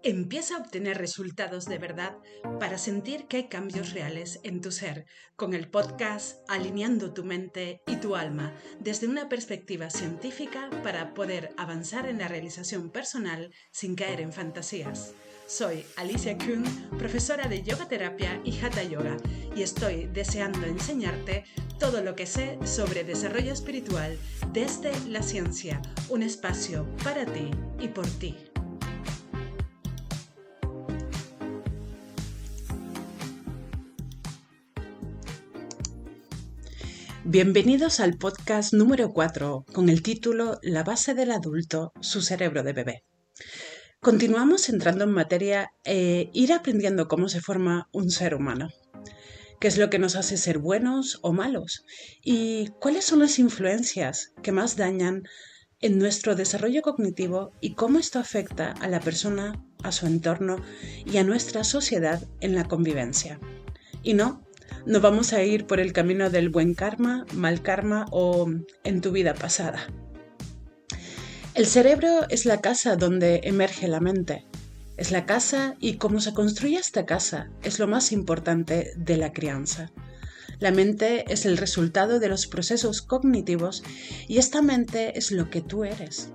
Empieza a obtener resultados de verdad para sentir que hay cambios reales en tu ser, con el podcast Alineando tu mente y tu alma desde una perspectiva científica para poder avanzar en la realización personal sin caer en fantasías. Soy Alicia Kuhn, profesora de yoga terapia y hatha yoga, y estoy deseando enseñarte todo lo que sé sobre desarrollo espiritual desde la ciencia, un espacio para ti y por ti. Bienvenidos al podcast número 4 con el título La base del adulto, su cerebro de bebé. Continuamos entrando en materia ir aprendiendo cómo se forma un ser humano, qué es lo que nos hace ser buenos o malos y cuáles son las influencias que más dañan en nuestro desarrollo cognitivo y cómo esto afecta a la persona, a su entorno y a nuestra sociedad en la convivencia. Y no vamos a ir por el camino del buen karma, mal karma o en tu vida pasada. El cerebro es la casa donde emerge la mente. Es la casa y cómo se construye esta casa es lo más importante de la crianza. La mente es el resultado de los procesos cognitivos y esta mente es lo que tú eres.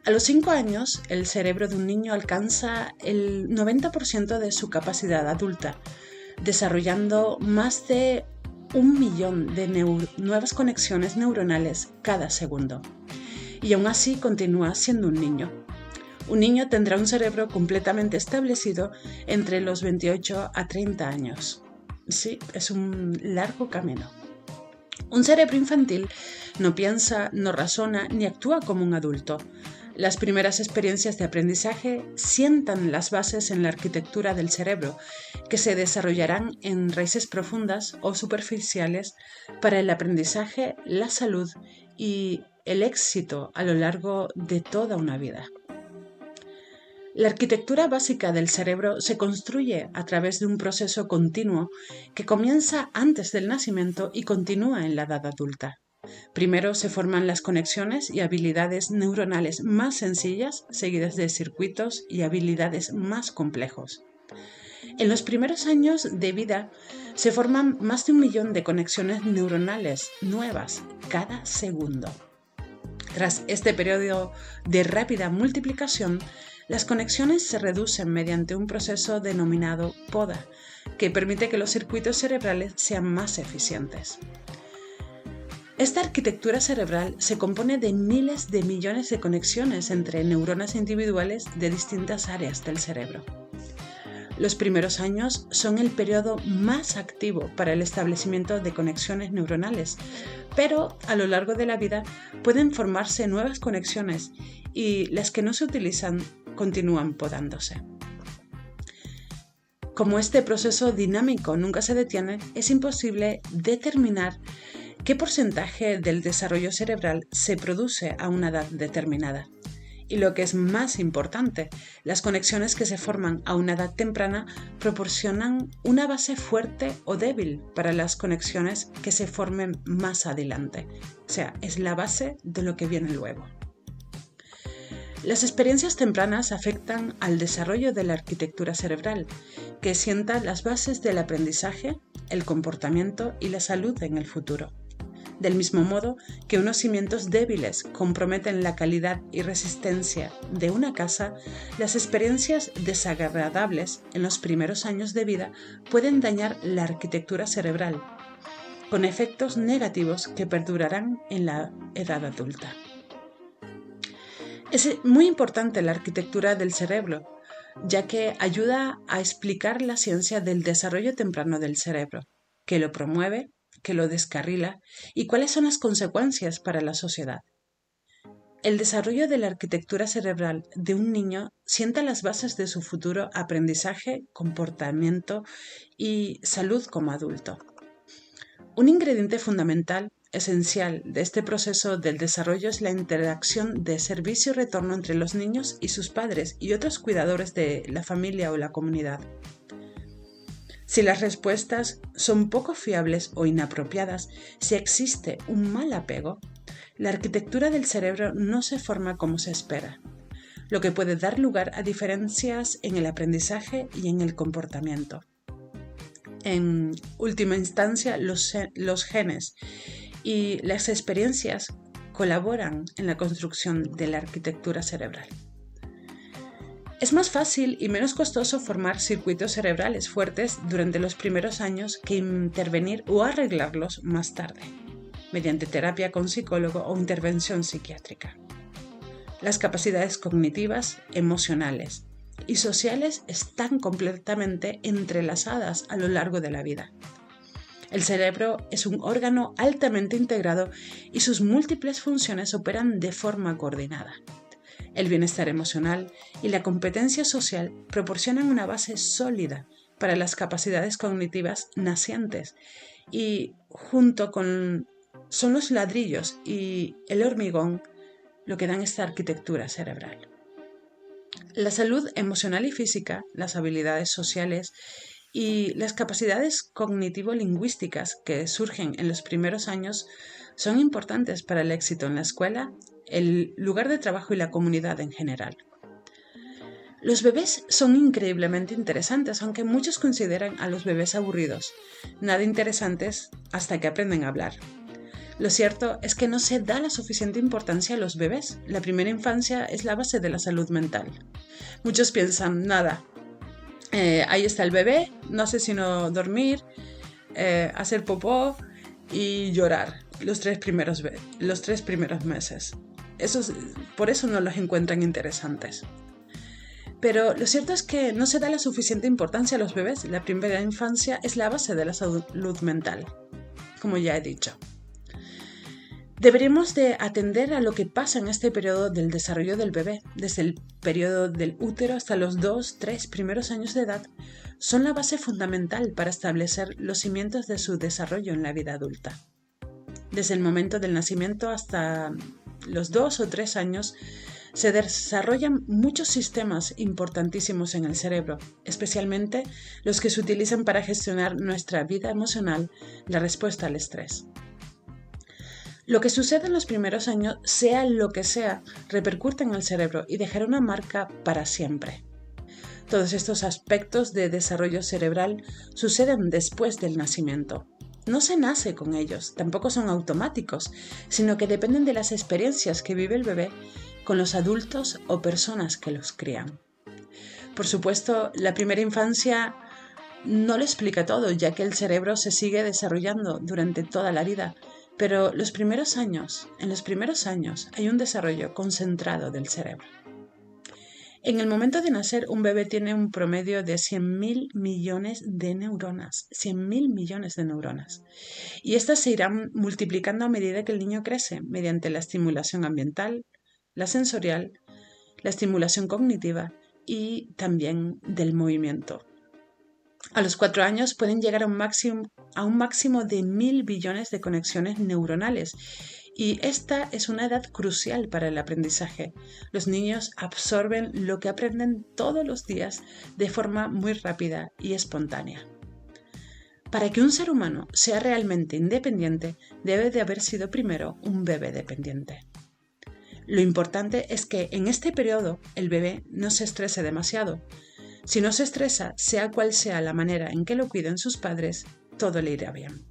A los 5 años, el cerebro de un niño alcanza el 90% de su capacidad adulta, desarrollando más de 1 millón de nuevas conexiones neuronales cada segundo. Y aún así continúa siendo un niño. Un niño tendrá un cerebro completamente establecido entre los 28 a 30 años. Sí, es un largo camino. Un cerebro infantil no piensa, no razona ni actúa como un adulto. Las primeras experiencias de aprendizaje sientan las bases en la arquitectura del cerebro, que se desarrollarán en raíces profundas o superficiales para el aprendizaje, la salud y el éxito a lo largo de toda una vida. La arquitectura básica del cerebro se construye a través de un proceso continuo que comienza antes del nacimiento y continúa en la edad adulta. Primero se forman las conexiones y habilidades neuronales más sencillas, seguidas de circuitos y habilidades más complejos. En los primeros años de vida se forman más de 1 millón de conexiones neuronales nuevas cada segundo. Tras este periodo de rápida multiplicación, las conexiones se reducen mediante un proceso denominado poda, que permite que los circuitos cerebrales sean más eficientes. Esta arquitectura cerebral se compone de miles de millones de conexiones entre neuronas individuales de distintas áreas del cerebro. Los primeros años son el periodo más activo para el establecimiento de conexiones neuronales, pero a lo largo de la vida pueden formarse nuevas conexiones y las que no se utilizan continúan podándose. Como este proceso dinámico nunca se detiene, es imposible determinar qué porcentaje del desarrollo cerebral se produce a una edad determinada. Y lo que es más importante, las conexiones que se forman a una edad temprana proporcionan una base fuerte o débil para las conexiones que se formen más adelante. O sea, es la base de lo que viene luego. Las experiencias tempranas afectan al desarrollo de la arquitectura cerebral, que sienta las bases del aprendizaje, el comportamiento y la salud en el futuro. Del mismo modo que unos cimientos débiles comprometen la calidad y resistencia de una casa, las experiencias desagradables en los primeros años de vida pueden dañar la arquitectura cerebral, con efectos negativos que perdurarán en la edad adulta. Es muy importante la arquitectura del cerebro, ya que ayuda a explicar la ciencia del desarrollo temprano del cerebro, que lo promueve, que lo descarrila y cuáles son las consecuencias para la sociedad. El desarrollo de la arquitectura cerebral de un niño sienta las bases de su futuro aprendizaje, comportamiento y salud como adulto. Un ingrediente fundamental, esencial de este proceso del desarrollo es la interacción de servicio y retorno entre los niños y sus padres y otros cuidadores de la familia o la comunidad. Si las respuestas son poco fiables o inapropiadas, si existe un mal apego, la arquitectura del cerebro no se forma como se espera. lo que puede dar lugar a diferencias en el aprendizaje y en el comportamiento. En última instancia, los genes y las experiencias colaboran en la construcción de la arquitectura cerebral. Es más fácil y menos costoso formar circuitos cerebrales fuertes durante los primeros años que intervenir o arreglarlos más tarde, mediante terapia con psicólogo o intervención psiquiátrica. Las capacidades cognitivas, emocionales y sociales están completamente entrelazadas a lo largo de la vida. El cerebro es un órgano altamente integrado y sus múltiples funciones operan de forma coordinada. El bienestar emocional y la competencia social proporcionan una base sólida para las capacidades cognitivas nacientes y son los ladrillos y el hormigón lo que dan esta arquitectura cerebral. La salud emocional y física, las habilidades sociales y las capacidades cognitivo-lingüísticas que surgen en los primeros años son importantes para el éxito en la escuela, el lugar de trabajo y la comunidad en general. Los bebés son increíblemente interesantes, aunque muchos consideran a los bebés aburridos, nada interesantes hasta que aprenden a hablar. Lo cierto es que no se da la suficiente importancia a los bebés. La primera infancia es la base de la salud mental. Muchos piensan, nada, ahí está el bebé, no hace sino dormir, hacer popó y llorar los tres primeros meses. Por eso no los encuentran interesantes. Pero lo cierto es que no se da la suficiente importancia a los bebés. La primera infancia es la base de la salud mental, como ya he dicho. Deberíamos de atender a lo que pasa en este periodo del desarrollo del bebé, desde el periodo del útero hasta los 2-3 primeros años de edad, son la base fundamental para establecer los cimientos de su desarrollo en la vida adulta. Desde el momento del nacimiento hasta los 2 o 3 años, se desarrollan muchos sistemas importantísimos en el cerebro, especialmente los que se utilizan para gestionar nuestra vida emocional, la respuesta al estrés. Lo que sucede en los primeros años, sea lo que sea, repercute en el cerebro y dejará una marca para siempre. Todos estos aspectos de desarrollo cerebral suceden después del nacimiento. No se nace con ellos, tampoco son automáticos, sino que dependen de las experiencias que vive el bebé con los adultos o personas que los crían. Por supuesto, la primera infancia no lo explica todo, ya que el cerebro se sigue desarrollando durante toda la vida, pero en los primeros años hay un desarrollo concentrado del cerebro. En el momento de nacer, un bebé tiene un promedio de 100.000 millones de neuronas. 100.000 millones de neuronas. Y estas se irán multiplicando a medida que el niño crece, mediante la estimulación ambiental, la sensorial, la estimulación cognitiva y también del movimiento. A los 4 años pueden llegar a un máximo de 1.000 billones de conexiones neuronales. Y esta es una edad crucial para el aprendizaje. Los niños absorben lo que aprenden todos los días de forma muy rápida y espontánea. Para que un ser humano sea realmente independiente, debe de haber sido primero un bebé dependiente. Lo importante es que en este periodo el bebé no se estrese demasiado. Si no se estresa, sea cual sea la manera en que lo cuiden sus padres, todo le irá bien.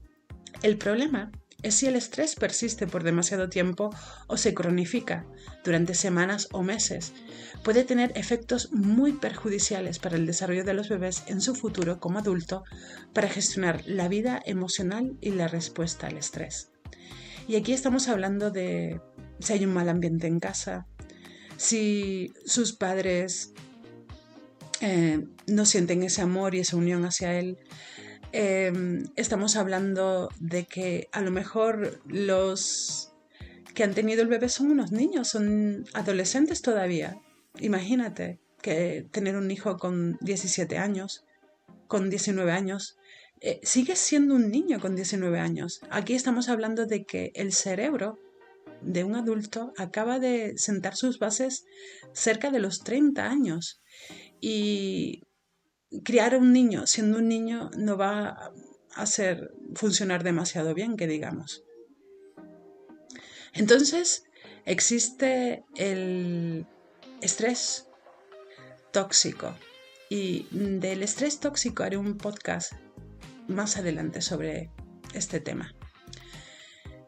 El problema es si el estrés persiste por demasiado tiempo o se cronifica durante semanas o meses. Puede tener efectos muy perjudiciales para el desarrollo de los bebés en su futuro como adulto para gestionar la vida emocional y la respuesta al estrés. Y aquí estamos hablando de si hay un mal ambiente en casa, si sus padres no sienten ese amor y esa unión hacia él. Estamos hablando de que a lo mejor los que han tenido el bebé son unos niños, son adolescentes todavía. Imagínate que tener un hijo con 17 años, con 19 años, sigues siendo un niño con 19 años. Aquí estamos hablando de que el cerebro de un adulto acaba de sentar sus bases cerca de los 30 años. Y criar a un niño siendo un niño no va a hacer funcionar demasiado bien, que digamos. Entonces, existe el estrés tóxico. Y del estrés tóxico haré un podcast más adelante sobre este tema.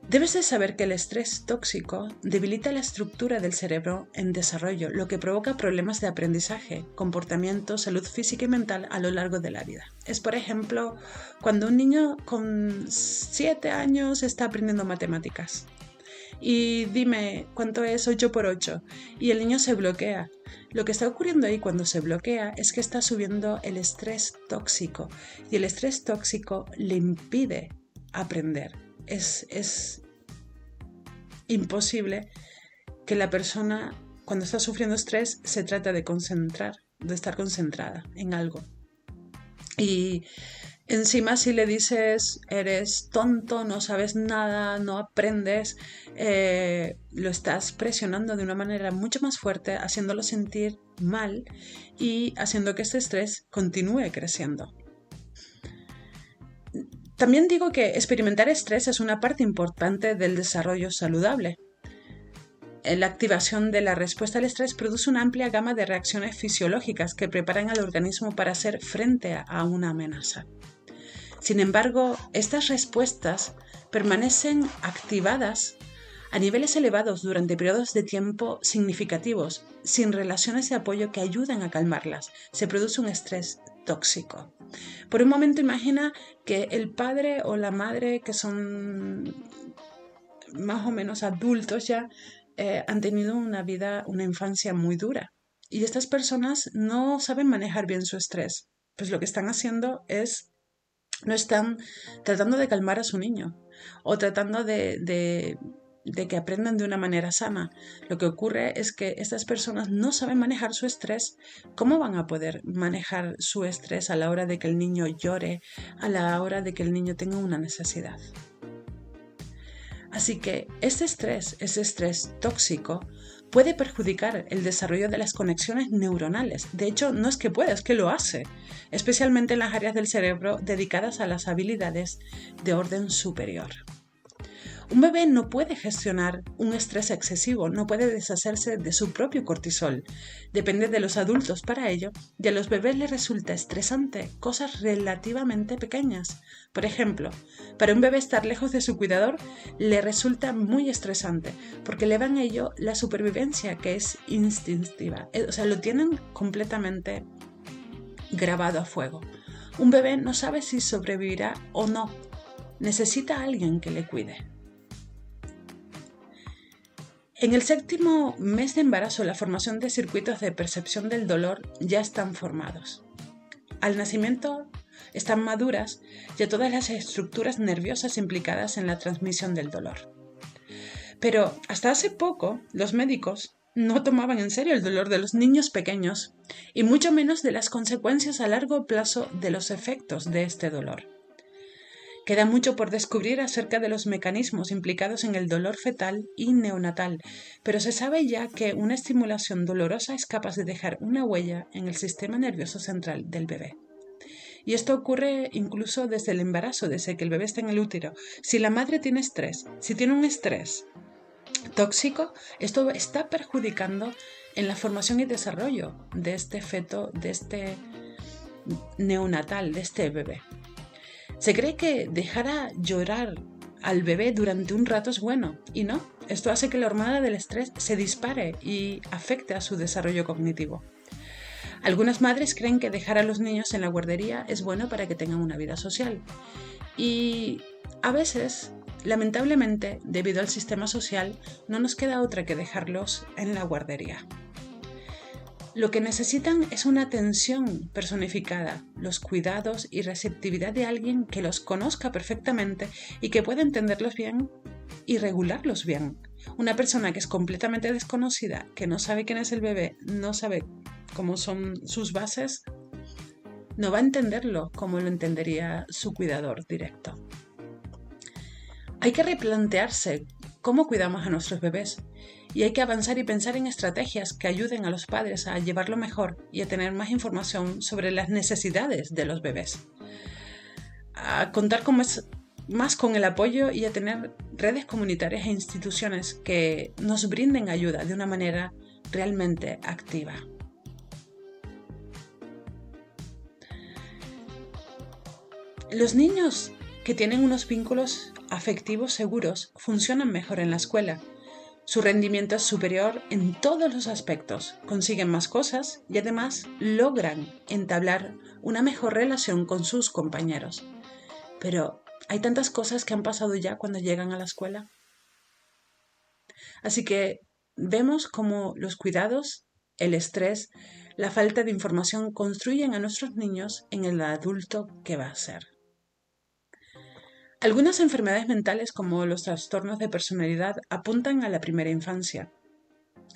Debes de saber que el estrés tóxico debilita la estructura del cerebro en desarrollo, lo que provoca problemas de aprendizaje, comportamiento, salud física y mental a lo largo de la vida. Es, por ejemplo, cuando un niño con 7 años está aprendiendo matemáticas. Y dime, ¿cuánto es 8 por 8? Y el niño se bloquea. Lo que está ocurriendo ahí cuando se bloquea es que está subiendo el estrés tóxico. Y el estrés tóxico le impide aprender. Es imposible que la persona, cuando está sufriendo estrés, se trata de concentrar, de estar concentrada en algo. Y encima si le dices, eres tonto, no sabes nada, no aprendes, lo estás presionando de una manera mucho más fuerte, haciéndolo sentir mal y haciendo que este estrés continúe creciendo. También digo que experimentar estrés es una parte importante del desarrollo saludable. La activación de la respuesta al estrés produce una amplia gama de reacciones fisiológicas que preparan al organismo para hacer frente a una amenaza. Sin embargo, estas respuestas permanecen activadas a niveles elevados durante periodos de tiempo significativos, sin relaciones de apoyo que ayuden a calmarlas. Se produce un estrés tóxico. Por un momento imagina que el padre o la madre, que son más o menos adultos ya, han tenido una infancia muy dura. Y estas personas no saben manejar bien su estrés. Pues lo que están haciendo es, no están tratando de calmar a su niño o tratando de que aprendan de una manera sana. Lo que ocurre es que estas personas no saben manejar su estrés. ¿Cómo van a poder manejar su estrés a la hora de que el niño llore, a la hora de que el niño tenga una necesidad? Así que ese estrés tóxico, puede perjudicar el desarrollo de las conexiones neuronales. De hecho, no es que pueda, es que lo hace, especialmente en las áreas del cerebro dedicadas a las habilidades de orden superior. Un bebé no puede gestionar un estrés excesivo, no puede deshacerse de su propio cortisol. Depende de los adultos para ello y a los bebés les resulta estresante cosas relativamente pequeñas. Por ejemplo, para un bebé estar lejos de su cuidador le resulta muy estresante porque le van a ello la supervivencia, que es instintiva. O sea, lo tienen completamente grabado a fuego. Un bebé no sabe si sobrevivirá o no. Necesita a alguien que le cuide. En el 7º mes de embarazo, la formación de circuitos de percepción del dolor ya están formados. Al nacimiento están maduras ya todas las estructuras nerviosas implicadas en la transmisión del dolor. Pero hasta hace poco, los médicos no tomaban en serio el dolor de los niños pequeños y mucho menos de las consecuencias a largo plazo de los efectos de este dolor. Queda mucho por descubrir acerca de los mecanismos implicados en el dolor fetal y neonatal, pero se sabe ya que una estimulación dolorosa es capaz de dejar una huella en el sistema nervioso central del bebé. Y esto ocurre incluso desde el embarazo, desde que el bebé está en el útero. Si la madre tiene estrés, si tiene un estrés tóxico, esto está perjudicando en la formación y desarrollo de este feto, de este neonatal, de este bebé. Se cree que dejar a llorar al bebé durante un rato es bueno, y no. Esto hace que la hormona del estrés se dispare y afecte a su desarrollo cognitivo. Algunas madres creen que dejar a los niños en la guardería es bueno para que tengan una vida social. Y a veces, lamentablemente, debido al sistema social, no nos queda otra que dejarlos en la guardería. Lo que necesitan es una atención personificada, los cuidados y receptividad de alguien que los conozca perfectamente y que pueda entenderlos bien y regularlos bien. Una persona que es completamente desconocida, que no sabe quién es el bebé, no sabe cómo son sus bases, no va a entenderlo como lo entendería su cuidador directo. Hay que replantearse cómo cuidamos a nuestros bebés y hay que avanzar y pensar en estrategias que ayuden a los padres a llevarlo mejor y a tener más información sobre las necesidades de los bebés. A contar más con el apoyo y a tener redes comunitarias e instituciones que nos brinden ayuda de una manera realmente activa. Los niños que tienen unos vínculos afectivos seguros funcionan mejor en la escuela. Su rendimiento es superior en todos los aspectos, consiguen más cosas y además logran entablar una mejor relación con sus compañeros. Pero hay tantas cosas que han pasado ya cuando llegan a la escuela. Así que vemos cómo los cuidados, el estrés, la falta de información construyen a nuestros niños en el adulto que va a ser. Algunas enfermedades mentales, como los trastornos de personalidad, apuntan a la primera infancia.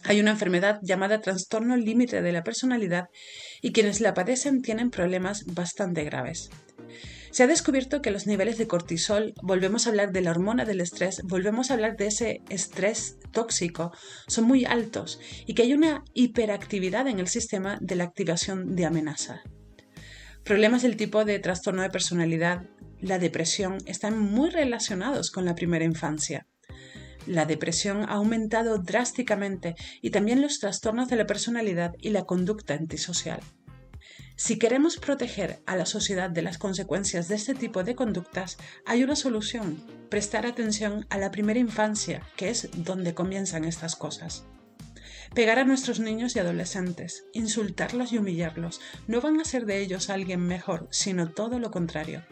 Hay una enfermedad llamada trastorno límite de la personalidad y quienes la padecen tienen problemas bastante graves. Se ha descubierto que los niveles de cortisol, volvemos a hablar de la hormona del estrés, volvemos a hablar de ese estrés tóxico, son muy altos y que hay una hiperactividad en el sistema de la activación de amenaza. Problemas del tipo de trastorno de personalidad, la depresión, están muy relacionados con la primera infancia. La depresión ha aumentado drásticamente y también los trastornos de la personalidad y la conducta antisocial. Si queremos proteger a la sociedad de las consecuencias de este tipo de conductas, hay una solución: prestar atención a la primera infancia, que es donde comienzan estas cosas. Pegar a nuestros niños y adolescentes, insultarlos y humillarlos, no van a hacer de ellos alguien mejor, sino todo lo contrario.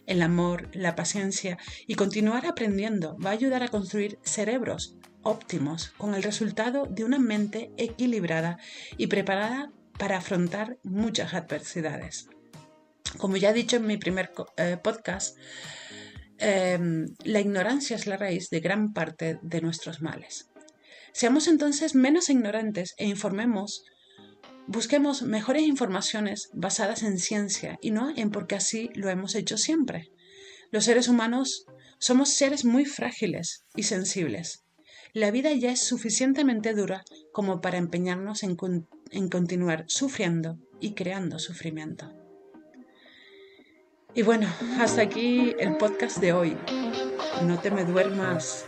El amor, la paciencia y continuar aprendiendo va a ayudar a construir cerebros óptimos, con el resultado de una mente equilibrada y preparada para afrontar muchas adversidades. Como ya he dicho en mi primer podcast, la ignorancia es la raíz de gran parte de nuestros males. Seamos entonces menos ignorantes e busquemos mejores informaciones basadas en ciencia y no en porque así lo hemos hecho siempre. Los seres humanos somos seres muy frágiles y sensibles. La vida ya es suficientemente dura como para empeñarnos en continuar sufriendo y creando sufrimiento. Y bueno, hasta aquí el podcast de hoy. No te me duermas.